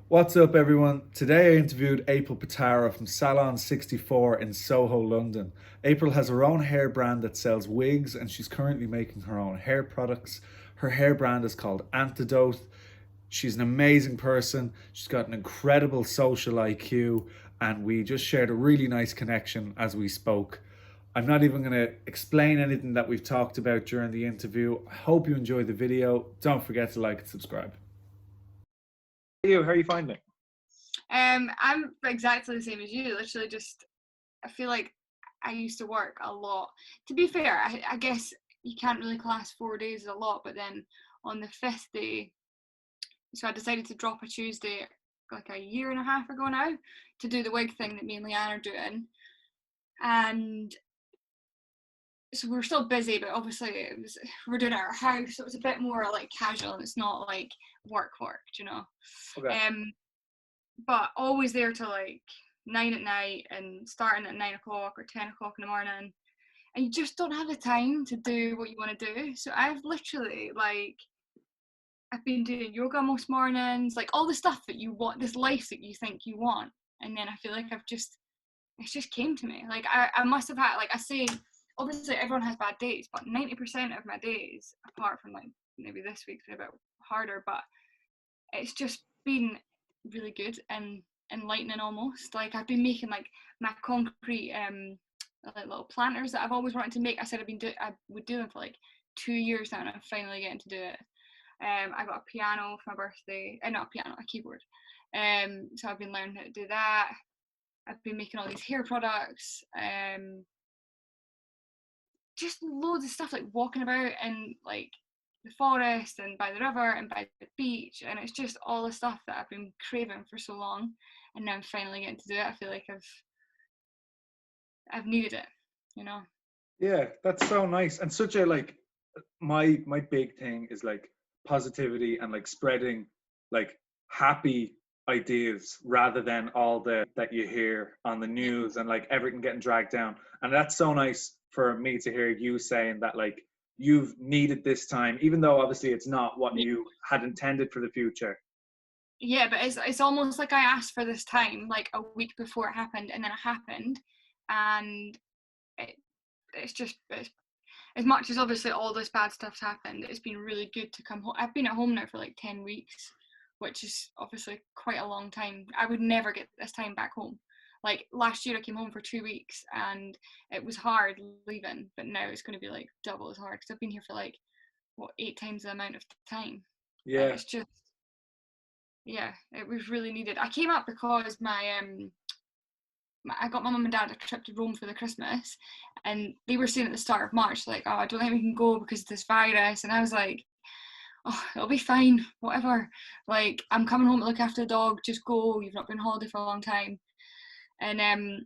What's up, everyone? Today I interviewed April Patara from Salon 64 in Soho, London. April has her own hair brand that sells wigs, and she's currently making her own hair products. Her hair brand is called Antidote. She's an amazing person. She's got an incredible social IQ, and we just shared a really nice connection as we spoke. I'm not even going to explain anything that we've talked about during the interview. I hope you enjoyed the video. Don't forget to like and subscribe. How are you finding it? I'm exactly the same as you. Literally, just I feel like I used to work a lot. To be fair, I guess you can't really class 4 days as a lot, but then on the 5th day, so I decided to drop a Tuesday like a year and a half ago now to do the wig thing that me and Leanne are doing, and so we're still busy, but obviously we're doing it at our house, so it's a bit more like casual, and it's not like work, you know. Okay. But always there till like 9 at night and starting at 9 o'clock or 10 o'clock in the morning, and you just don't have the time to do what you want to do. So I've literally I've been doing yoga most mornings, like all the stuff that you want, this life that you think you want, and then I feel like it's just came to me. Like I must have had, like I say, obviously everyone has bad days, but 90% of my days, apart from like maybe this week's been a bit harder, but it's just been really good and enlightening almost. Like I've been making like my concrete like little planters that I've always wanted to make. I said I would do them for like 2 years now, and I'm finally getting to do it. I got a piano for my birthday, not a piano, a keyboard. So I've been learning how to do that. I've been making all these hair products. Just loads of stuff, like walking about in like the forest and by the river and by the beach, and it's just all the stuff that I've been craving for so long, and now I'm finally getting to do it. I feel like I've needed it, you know. Yeah, that's so nice. And such a like my big thing is like positivity and like spreading like happy ideas rather than all the that you hear on the news and like everything getting dragged down. And that's so nice for me to hear you saying that like you've needed this time, even though obviously it's not what you had intended for the future. Yeah, but it's almost like I asked for this time like a week before it happened, and then it happened, and it's as much as obviously all this bad stuff's happened, it's been really good to come home. I've been at home now for like 10 weeks, which is obviously quite a long time. I would never get this time back home. Like last year I came home for 2 weeks and it was hard leaving, but now it's going to be like double as hard because I've been here for like, 8 times the amount of time. Yeah. And it's just, yeah, it was really needed. I came up because I got my mum and dad a trip to Rome for the Christmas, and they were saying at the start of March, like, oh, I don't think we can go because of this virus. And I was like, oh, it'll be fine, whatever. Like, I'm coming home to look after the dog, just go, you've not been on holiday for a long time. And then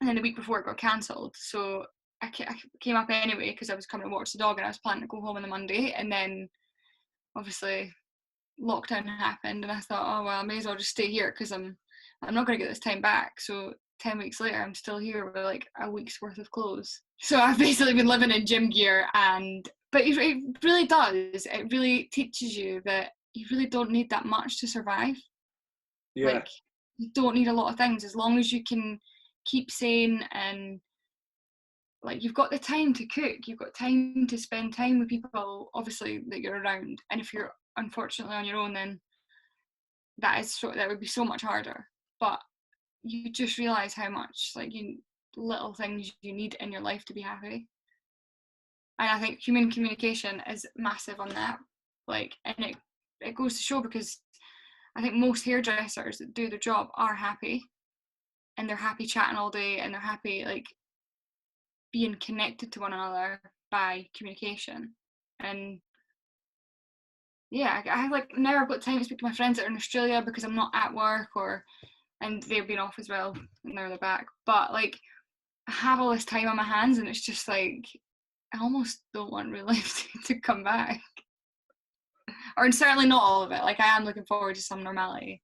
the week before it got cancelled. So I came up anyway because I was coming to watch the dog and I was planning to go home on the Monday. And then obviously lockdown happened, and I thought, oh, well, I may as well just stay here because I'm not going to get this time back. So 10 weeks later, I'm still here with like a week's worth of clothes. So I've basically been living in gym gear, but it really does. It really teaches you that you really don't need that much to survive. Yeah. Like, you don't need a lot of things as long as you can keep sane, and like you've got the time to cook, you've got time to spend time with people, obviously, that you're around. And if you're unfortunately on your own, then that would be so much harder. But you just realize how much like little things you need in your life to be happy. And I think human communication is massive on that. Like, and it goes to show, because I think most hairdressers that do their job are happy, and they're happy chatting all day, and they're happy like being connected to one another by communication. And yeah, I like never got time to speak to my friends that are in Australia because I'm not at work, and they've been off as well and they're back. But like, I have all this time on my hands, and it's just like I almost don't want real life to come back. Or certainly not all of it. Like, I am looking forward to some normality,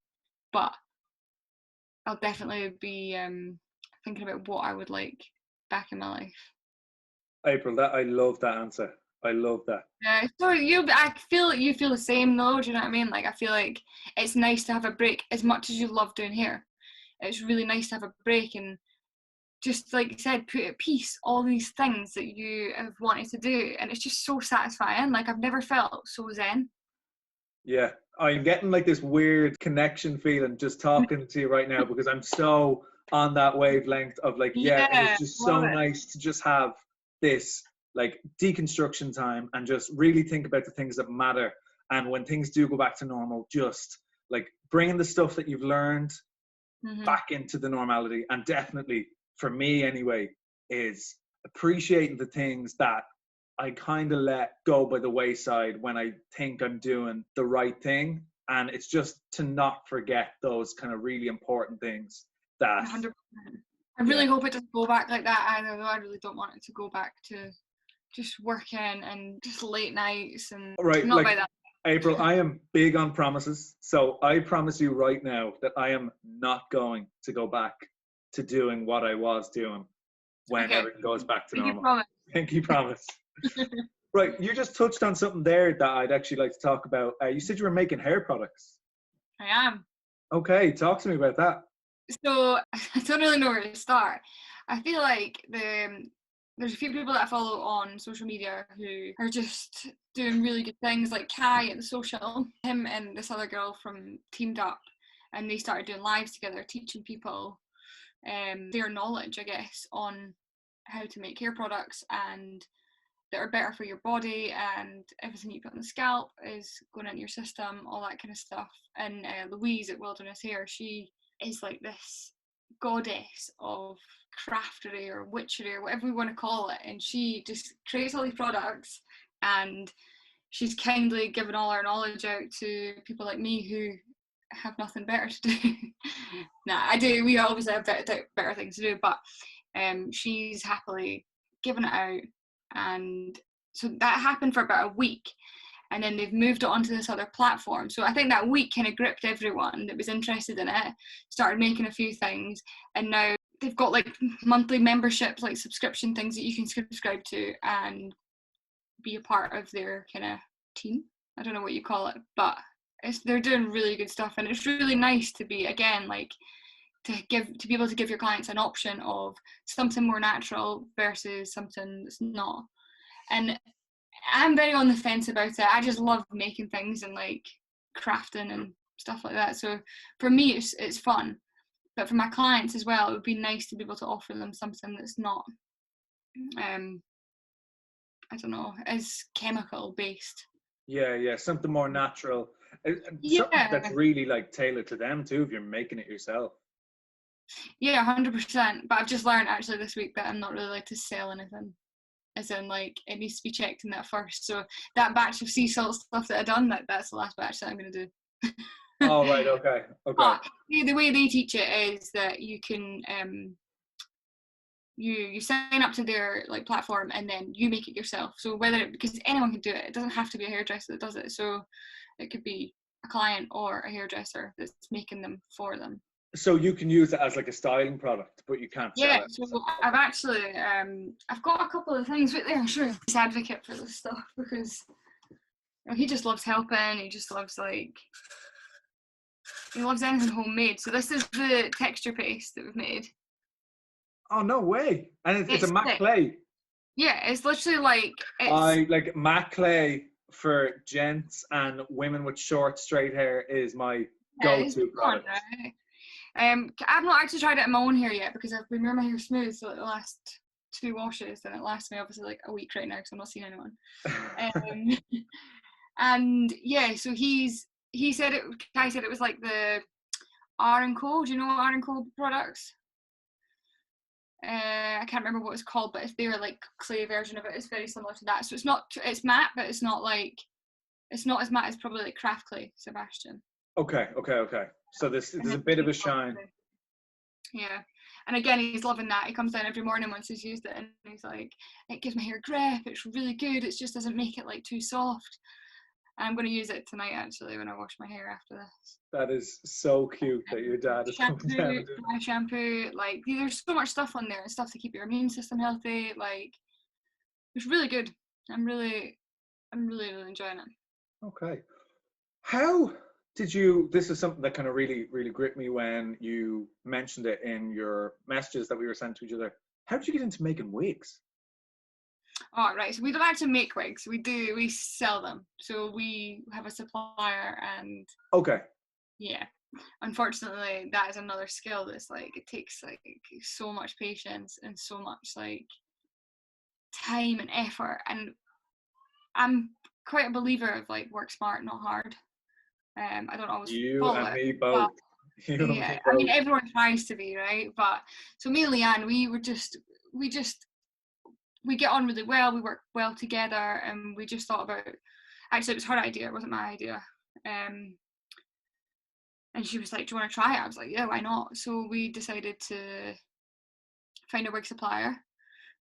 but I'll definitely be thinking about what I would like back in my life. April, that I love that answer. I love that. Yeah, so I feel you feel the same though. Do you know what I mean? Like I feel like it's nice to have a break as much as you love doing hair. It's really nice to have a break and just like you said, put at peace all these things that you have wanted to do, and it's just so satisfying. Like I've never felt so zen. Yeah, I'm getting like this weird connection feeling just talking to you right now because I'm so on that wavelength of like, yeah, it is Yeah, just love so it. nice to just have this like deconstruction time and just really think about the things that matter. And when things do go back to normal, just like bringing the stuff that you've learned Hmm. back into the normality. And definitely for me anyway, is appreciating the things that I kind of let go by the wayside when I think I'm doing the right thing. And it's just to not forget those kind of really important things that, 100%. I yeah. really hope it doesn't go back like that either, though. I really don't want it to go back to just working and just late nights and Right. not by Like, that. April, I am big on promises. So I promise you right now that I am not going to go back to doing what I was doing when Okay, everything goes back to you normal. promise. Pinky promise. Right, you just touched on something there that I'd actually like to talk about. You said you were making hair products. I am. Okay, talk to me about that. So I don't really know where to start. I feel like there's a few people that I follow on social media who are just doing really good things, like Kai at the social. Him and this other girl from teamed up, and they started doing lives together, teaching people their knowledge, I guess, on how to make hair products and that are better for your body, and everything you put on the scalp is going into your system, all that kind of stuff. And Louise at Wilderness Hair, she is like this goddess of craftery or witchery or whatever we want to call it, and she just creates all these products, and she's kindly given all her knowledge out to people like me who have nothing better to do. Nah, I do. We obviously have better things to do, but she's happily given it out, and so that happened for about a week, and then they've moved it onto this other platform. So I think that week kind of gripped everyone that was interested in it, started making a few things, and now they've got like monthly memberships, like subscription things that you can subscribe to and be a part of their kind of team. I don't know what you call it, but they're doing really good stuff, and it's really nice to be, again, like to be able to give your clients an option of something more natural versus something that's not. And I'm very on the fence about it. I just love making things and like crafting and stuff like that. So for me, it's fun, but for my clients as well, it would be nice to be able to offer them something that's not, I don't know, as chemical based. Yeah, yeah, something more natural. Something that's Yeah, really like tailored to them too if you're making it yourself. yeah, 100%. But I've just learned actually this week that I'm not really allowed to sell anything. As in, like, it needs to be checked in that first. So that batch of sea salt stuff that I done, that's the last batch that I'm going to do. Oh, right, okay, okay. But the way they teach it is that you can you sign up to their like platform and then you make it yourself. So because anyone can do it, it doesn't have to be a hairdresser that does it. So it could be a client or a hairdresser that's making them for them. So you can use it as like a styling product, but you can't sell Yeah, it. so I've actually I've got a couple of things right there. Sure, he's an advocate for this stuff because he just loves helping. He just loves he loves anything homemade. So this is the texture paste that we've made. Oh, no way. And it's a It's matte thick. clay. Yeah, it's literally like I like matte clay for gents and women with short, straight hair is my it's go-to fun, product. right? I've not actually tried it in my own hair yet because I've been wearing my hair smooth for like the last 2 washes, and it lasts me obviously like a week right now because I'm not seeing anyone. Um, and yeah, so he said it. Kai said it was like the R and Co. Do you know R and Co products? I can't remember what it's called, but if they're like clay version of it, it's very similar to that. So it's matte, but it's not as matte as probably like craft clay, Sebastian. Okay, okay, okay. So there's a bit of a shine. Yeah, and again, he's loving that. He comes down every morning once he's used it, and he's like, "It gives my hair grip. It's really good. It just doesn't make it like too soft." And I'm going to use it tonight actually when I wash my hair after this. That is so cute that your dad is coming down Shampoo, and doing dry shampoo, like there's so much stuff on there and stuff to keep your immune system healthy. Like it's really good. I'm really I'm really, really enjoying it. Okay. How did you? This is something that kind of really, really gripped me when you mentioned it in your messages that we were sent to each other. How did you get into making wigs? Oh, right. So we don't actually make wigs. We sell them. So we have a supplier, and Okay. yeah, unfortunately, that is another skill that's like, it takes like so much patience and so much like time and effort. And I'm quite a believer of like work smart, not hard. I don't always You follow and it, me but both. You and yeah, me I mean, both. everyone tries to be, right? But so me and Leanne, we get on really well. We work well together, and we just thought about. Actually, it was her idea. It wasn't my idea. And she was like, "Do you want to try it?" I was like, "Yeah, why not?" So we decided to find a wig supplier.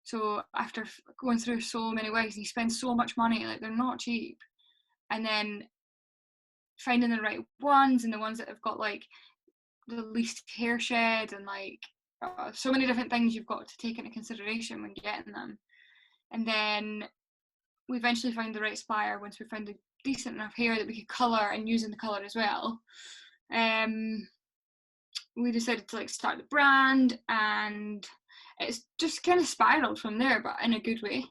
So after going through so many wigs, and you spend so much money, like they're not cheap, and then finding the right ones and the ones that have got like the least hair shed, and like so many different things you've got to take into consideration when getting them. And then we eventually found the right supplier once we found the decent enough hair that we could colour and use in the colour as well. We decided to like start the brand, and it's just kind of spiraled from there, but in a good way.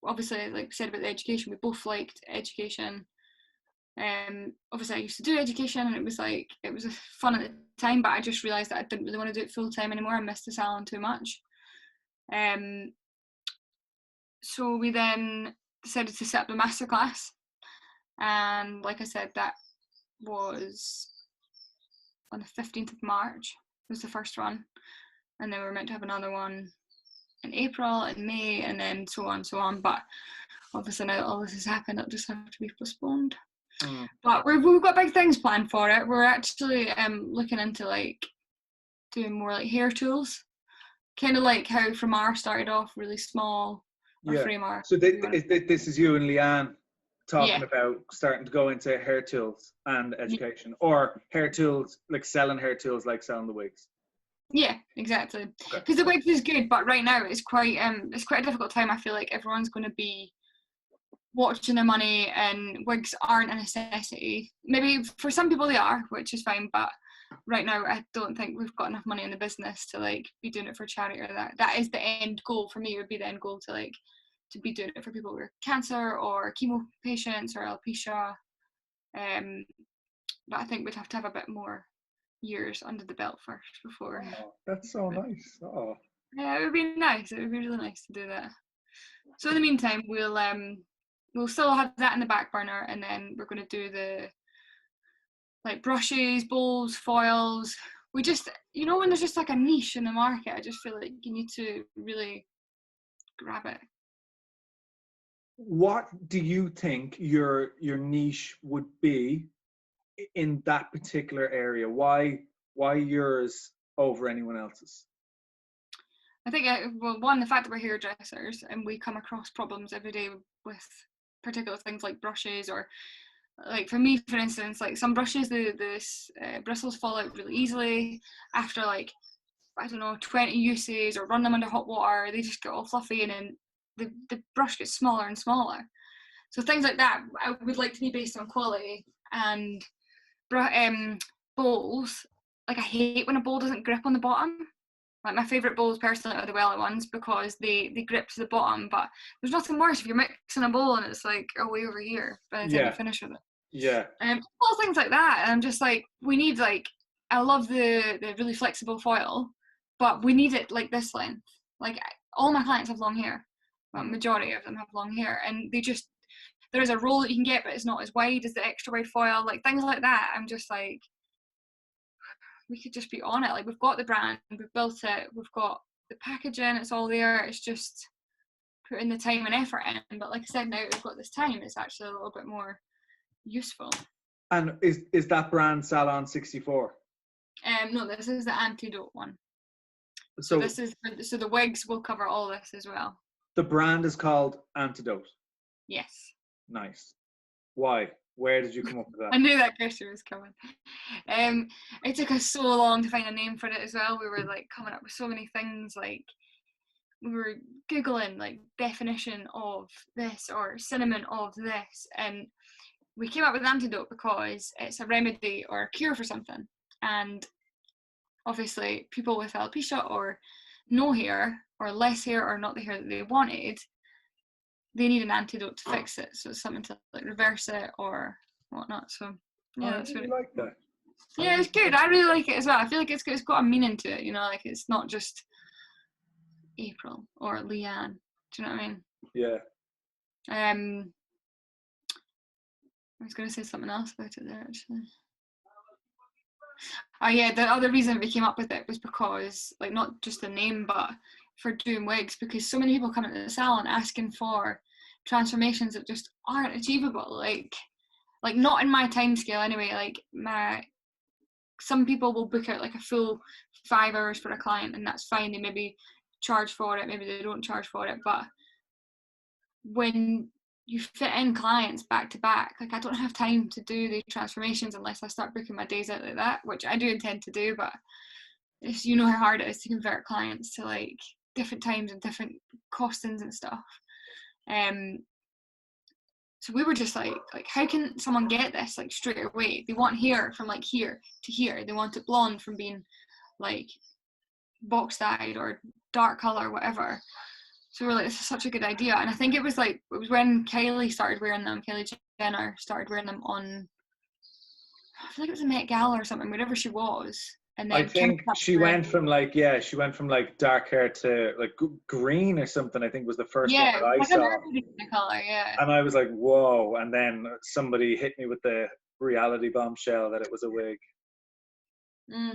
Obviously, like we said about the education, we both liked education. Obviously, I used to do education, and it was fun at the time, but I just realised that I didn't really want to do it full time anymore. I missed the salon too much. So we then decided to set up the masterclass, and like I said, that was on the 15th of March was the first one, and then we were meant to have another one in April and May, and then so on. But obviously now that all this has happened, it'll just have to be postponed. But we've got big things planned for it. We're actually looking into like doing more like hair tools, kind of like how Framar started off really small, or Yeah. Framar. So this is you and Leanne talking Yeah. about starting to go into hair tools and education, or hair tools, like selling hair tools, like selling the wigs. Yeah, exactly. Okay. Because the wigs is good, but right now it's quite a difficult time. I feel like everyone's going to be watching their money, and wigs aren't a necessity. Maybe for some people they are, which is fine, but right now I don't think we've got enough money in the business to like be doing it for charity, or that is the end goal for me. Would be the end goal to like to be doing it for people with cancer or chemo patients or alopecia. But I think we'd have to have a bit more years under the belt first before. Oh, that's so nice. Oh. Yeah, it would be nice. It would be really nice to do that. So in the meantime, we'll still have that in the back burner, and then we're going to do the like brushes, bowls, foils. We just, when there's just like a niche in the market, I just feel like you need to really grab it. What do you think your niche would be in that particular area? Why yours over anyone else's? I think, well, one, the fact that we're hairdressers and we come across problems every day with particular things like brushes, or like for me, for instance, like some brushes, the bristles fall out really easily after like, I don't know, 20 uses, or run them under hot water, they just get all fluffy, and then the brush gets smaller and smaller. So things like that, I would like to be based on quality. And bowls, like I hate when a bowl doesn't grip on the bottom. Like my favourite bowls personally are the Welly ones, because they grip to the bottom, but there's nothing worse if you're mixing a bowl and it's like way over here by the time you finish with it. Yeah. All things like that, and I'm just like, we need like, I love the really flexible foil, but we need it like this length. Like all my clients have long hair, well, majority of them have long hair, and there is a roll that you can get, but it's not as wide as the extra wide foil, like things like that. I'm just like, we could just be on it. Like we've got the brand, we've built it, we've got the packaging, it's all there. It's just putting the time and effort in. But like I said, now we've got this time, it's actually a little bit more useful. And is that brand Salon 64? No, this is the antidote one. So this is the wigs will cover all this as well. the brand is called Antidote. Yes. Nice. Why? Where did you come up with that? I knew that question was coming. It took us so long to find a name for it as well. We were like coming up with so many things, like we were Googling like definition of this or synonym of this, and we came up with an antidote because it's a remedy or a cure for something. And obviously people with alopecia or no hair or less hair or not the hair that they wanted, they need an antidote to fix it. So it's something to like reverse it or whatnot. So yeah, that's really really like that. yeah, it's good. I really like it as well. I feel like it's got a meaning to it, you know, like it's not just April or Leanne. Do you know what I mean? Yeah. I was gonna say something else about it there actually. Oh yeah, the other reason we came up with it was because, like, not just the name, but for doing wigs, because so many people come into the salon asking for transformations that just aren't achievable. Like not in my time scale anyway. Some people will book out like a full 5 hours for a client, and that's fine. They maybe charge for it, maybe they don't charge for it. But when you fit in clients back to back, like I don't have time to do the transformations unless I start booking my days out like that, which I do intend to do, but it's, you know how hard it is to convert clients to like different times and different costings and stuff. So we were just like how can someone get this like straight away? They want hair from like here to here. They want it blonde from being like box dyed or dark color or whatever. So we're like, this is such a good idea. And I think it was when Kylie started wearing them, Kylie Jenner started wearing them on, I feel like it was a Met Gala or something, wherever she was. And then I think she went from like dark hair to like green or something. I think was the first one that I like saw. a colour, yeah. And I was like, whoa. And then somebody hit me with the reality bombshell that it was a wig. So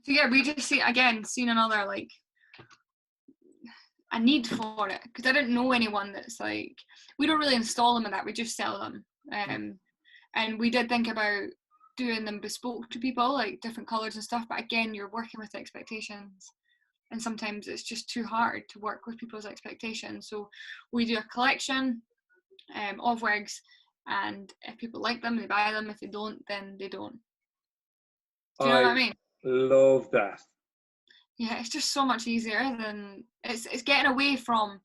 yeah, we just seen another like a need for it, because I didn't know anyone that's like, we don't really install them and that, we just sell them. And we did think about doing them bespoke to people, like different colours and stuff, but again, you're working with expectations, and sometimes it's just too hard to work with people's expectations. So we do a collection of wigs, and if people like them, they buy them. If they don't, then they don't. Do you know what I mean? Love that. Yeah, it's just so much easier than it's getting away from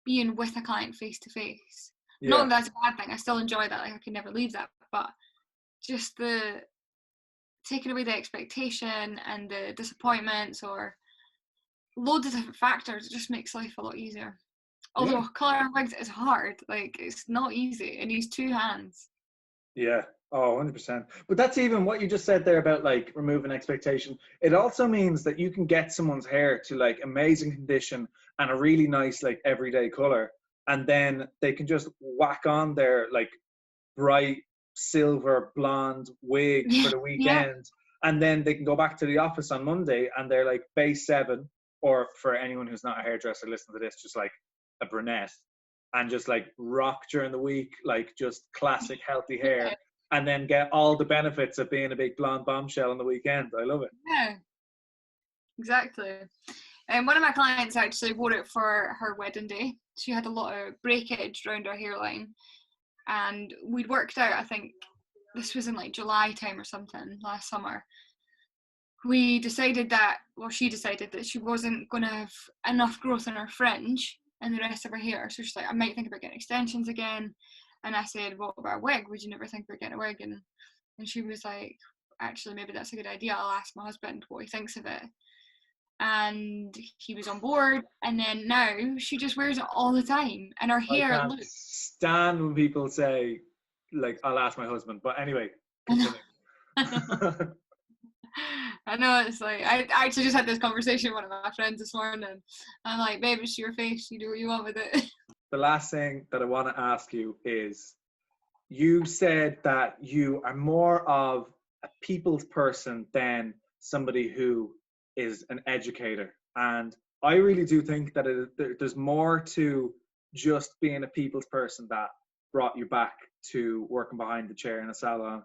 being with a client face to face. Not that that's a bad thing. I still enjoy that. Like I could never leave that, but just the taking away the expectation and the disappointments or loads of different factors, it just makes life a lot easier. Although colouring wigs is hard. Like it's not easy. It needs 2 hands. Yeah. Oh, 100%. But that's even what you just said there about like removing expectation. It also means that you can get someone's hair to like amazing condition and a really nice like everyday color, and then they can just whack on their like bright silver blonde wig for the weekend, and then they can go back to the office on Monday and they're like base 7, or for anyone who's not a hairdresser listening to this, just like a brunette, and just like rock during the week, like just classic healthy hair, and then get all the benefits of being a big blonde bombshell on the weekend. I love it. Yeah, exactly. And one of my clients actually wore it for her wedding day. She had a lot of breakage around her hairline, and we'd worked out, I think this was in like July time or something last summer. She decided that she wasn't going to have enough growth in her fringe and the rest of her hair. So she's like, I might think about getting extensions again. And I said, what about a wig? Would you never think about getting a wig? And she was like, actually, maybe that's a good idea. I'll ask my husband what he thinks of it. And he was on board. And then now she just wears it all the time. And her hair I can't stand when people say, like, I'll ask my husband. But anyway, continue. I know, it's like, I actually just had this conversation with one of my friends this morning. I'm like, babe, it's your face, you do what you want with it. The last thing that I want to ask you is, you said that you are more of a people's person than somebody who is an educator. And I really do think that there's more to just being a people's person that brought you back to working behind the chair in a salon.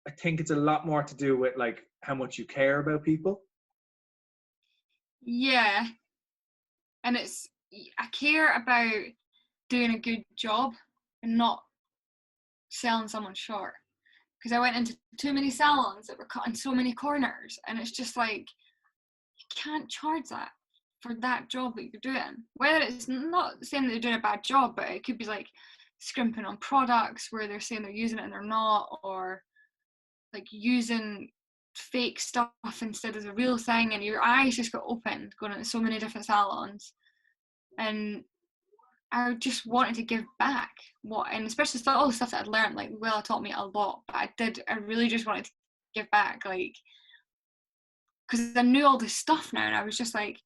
I think it's a lot more to do with like how much you care about people. Yeah. And I care about doing a good job and not selling someone short. Because I went into too many salons that were cutting so many corners, and it's just like, you can't charge that for that job that you're doing. Whether it's not saying that they're doing a bad job, but it could be like scrimping on products where they're saying they're using it and they're not, or like using fake stuff instead of the real thing, and your eyes just got opened going into so many different salons. And I just wanted to give back and especially all the stuff that I'd learned. Like, well, it taught me a lot, but I really just wanted to give back, like, because I knew all this stuff now, and I was just like,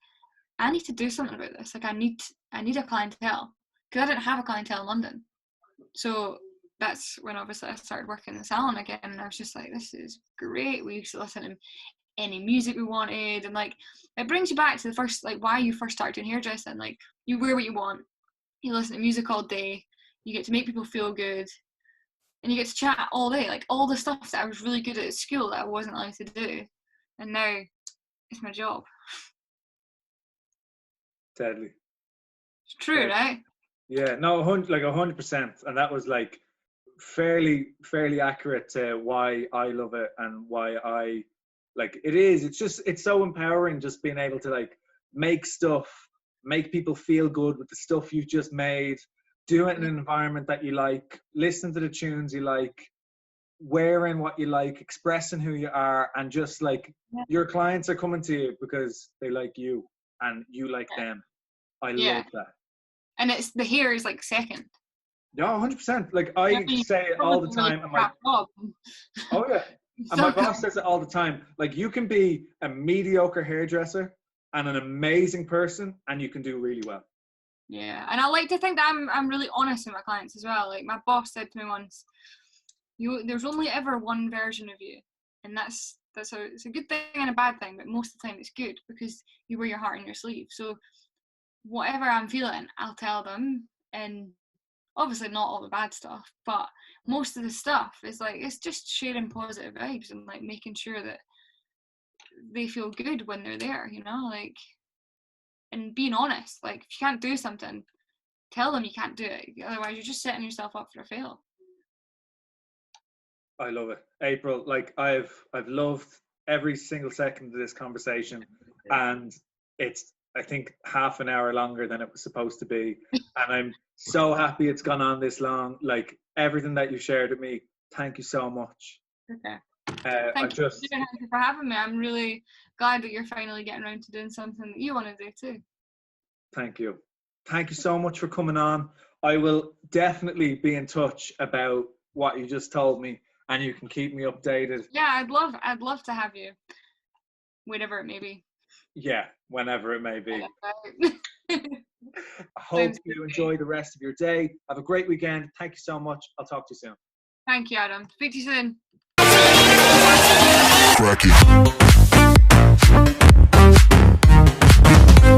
I need to do something about this. Like, I need a clientele, because I didn't have a clientele in London. So that's when obviously I started working in the salon again, and I was just like, this is great. We used to listen to any music we wanted, and like, it brings you back to the first, like, why you first started doing hairdressing. Like, you wear what you want, you listen to music all day, you get to make people feel good, and you get to chat all day, like all the stuff that I was really good at school that I wasn't allowed to do, and now it's my job. Deadly. It's true, Deadly. right? Yeah, no, 100%, and that was like fairly accurate to why I love it and why I like it. It's so empowering just being able to like make stuff, make people feel good with the stuff you've just made, do it in an environment that you like, listen to the tunes you like, wearing what you like, expressing who you are, and just like your clients are coming to you because they like you and you like them. I love that. And it's the hair is like second. Yeah, 100%. Like I say it all the time. I'm like, oh yeah. And my boss says it all the time. Like, you can be a mediocre hairdresser and an amazing person, and you can do really well. Yeah, and I like to think that I'm really honest with my clients as well. Like, my boss said to me once, there's only ever one version of you, and that's it's a good thing and a bad thing, but most of the time it's good because you wear your heart on your sleeve. So whatever I'm feeling, I'll tell them, and obviously not all the bad stuff, but most of the stuff is like, it's just sharing positive vibes and like making sure that they feel good when they're there, you know, like, and being honest. Like, if you can't do something, tell them you can't do it, otherwise you're just setting yourself up for a fail. I love it, April. Like, I've loved every single second of this conversation, and it's, I think, half an hour longer than it was supposed to be, and I'm so happy it's gone on this long. Like, everything that you shared with me, thank you so much. Okay. Thank you for having me. I'm really glad that you're finally getting around to doing something that you want to do too. Thank you so much for coming on. I will definitely be in touch about what you just told me, and you can keep me updated. Yeah, I'd love to have you, whatever it may be. Yeah, whenever it may be. I hope you enjoy the rest of your day. Have a great weekend. Thank you so much. I'll talk to you soon. Thank you, Adam. Speak to you soon. Crack it.